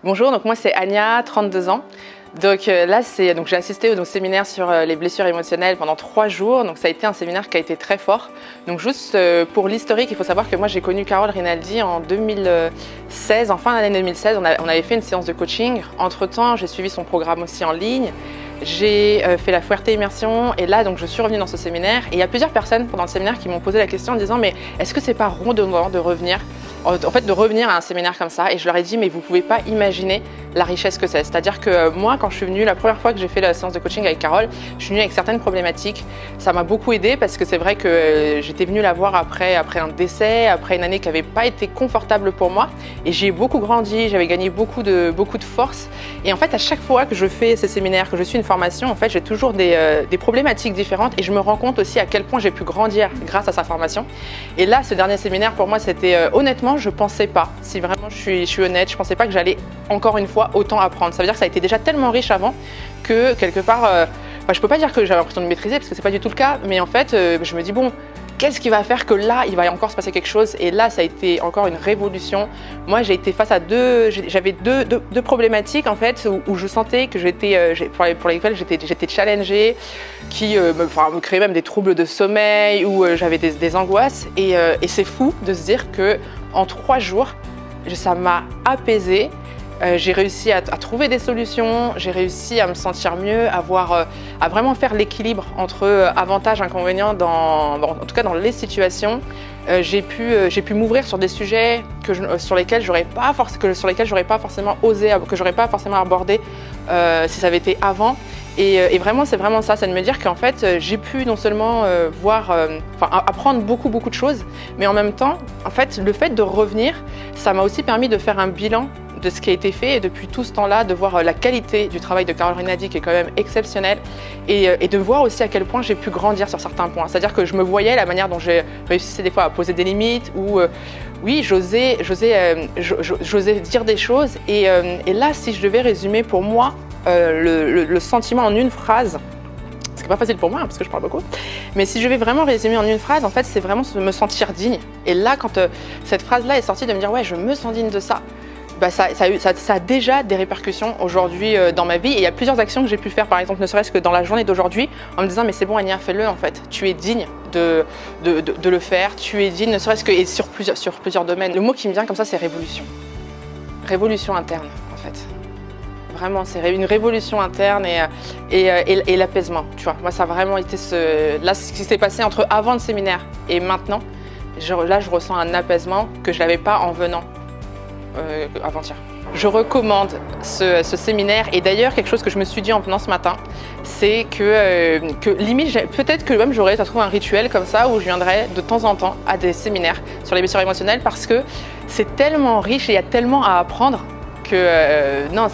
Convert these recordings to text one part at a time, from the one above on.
Bonjour, donc moi c'est Anya, 32 ans. Donc là, j'ai assisté au séminaire sur les blessures émotionnelles pendant 3 jours. Donc ça a été un séminaire qui a été très fort. Donc juste pour l'historique, il faut savoir que moi j'ai connu Carole Rinaldi en 2016, en fin d'année 2016. On avait fait une séance de coaching. Entre-temps, j'ai suivi son programme aussi en ligne. J'ai fait la Fuerte Immersion et là donc je suis revenue dans ce séminaire et il y a plusieurs personnes pendant le séminaire qui m'ont posé la question en disant mais est-ce que c'est pas redondant de revenir de revenir à un séminaire comme ça? Et je leur ai dit mais vous pouvez pas imaginer la richesse que c'est. C'est-à-dire que moi quand je suis venue, la première fois que j'ai fait la séance de coaching avec Carole, je suis venue avec certaines problématiques. Ça m'a beaucoup aidée parce que c'est vrai que j'étais venue la voir après un décès, après une année qui n'avait pas été confortable pour moi et j'ai beaucoup grandi, j'avais gagné beaucoup de force et en fait à chaque fois que je fais ces séminaires, que je suis une formation, en fait j'ai toujours des problématiques différentes et je me rends compte aussi à quel point j'ai pu grandir grâce à sa formation. Et là ce dernier séminaire pour moi c'était honnêtement je pensais pas, si vraiment je suis honnête, je pensais pas que j'allais encore une fois autant apprendre. Ça veut dire que ça a été déjà tellement riche avant que quelque part, je peux pas dire que j'avais l'impression de maîtriser parce que c'est pas du tout le cas, mais en fait je me dis bon, qu'est-ce qui va faire que là il va encore se passer quelque chose? Et là ça a été encore une révolution. Moi j'ai été face à j'avais deux problématiques en fait où je sentais que pour lesquelles j'étais challengée, qui me créaient même des troubles de sommeil, où j'avais des angoisses et c'est fou de se dire que en 3 jours ça m'a apaisée. J'ai réussi à trouver des solutions, j'ai réussi à me sentir mieux, à vraiment faire l'équilibre entre avantages et inconvénients, en tout cas dans les situations. J'ai pu m'ouvrir sur des sujets sur lesquels j'aurais pas forcément osé, que j'aurais pas forcément abordé si ça avait été avant. Et vraiment, c'est vraiment ça, c'est de me dire qu'en fait, j'ai pu non seulement apprendre beaucoup de choses, mais en même temps, en fait, le fait de revenir, ça m'a aussi permis de faire un bilan de ce qui a été fait et depuis tout ce temps-là, de voir la qualité du travail de Carole Rinaldi qui est quand même exceptionnelle et de voir aussi à quel point j'ai pu grandir sur certains points. C'est-à-dire que je me voyais la manière dont j'ai réussi des fois à poser des limites ou oui, j'osais dire des choses et là, si je devais résumer pour moi le sentiment en une phrase, c'est pas facile pour moi parce que je parle beaucoup, mais si je vais vraiment résumer en une phrase, en fait, c'est vraiment me sentir digne. Et là, quand cette phrase-là est sortie de me dire ouais, je me sens digne de ça, ça a déjà des répercussions aujourd'hui dans ma vie et il y a plusieurs actions que j'ai pu faire, par exemple ne serait-ce que dans la journée d'aujourd'hui en me disant mais c'est bon Anya, fais-le en fait, tu es digne de le faire, tu es digne ne serait-ce que et sur plusieurs domaines. Le mot qui me vient comme ça c'est révolution interne en fait. Vraiment, c'est une révolution interne et l'apaisement. Tu vois, moi, ça a vraiment été là, ce qui s'est passé entre avant le séminaire et maintenant. Là, je ressens un apaisement que je n'avais pas en venant avant-hier. Je recommande ce séminaire et d'ailleurs, quelque chose que je me suis dit en venant ce matin, c'est que limite, peut-être que même j'aurais trouvé un rituel comme ça où je viendrais de temps en temps à des séminaires sur les blessures émotionnelles parce que c'est tellement riche et il y a tellement à apprendre. Non,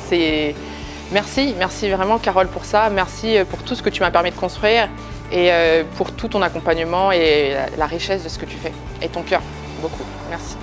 merci vraiment Carole pour ça, merci pour tout ce que tu m'as permis de construire et pour tout ton accompagnement et la richesse de ce que tu fais et ton cœur, beaucoup, merci.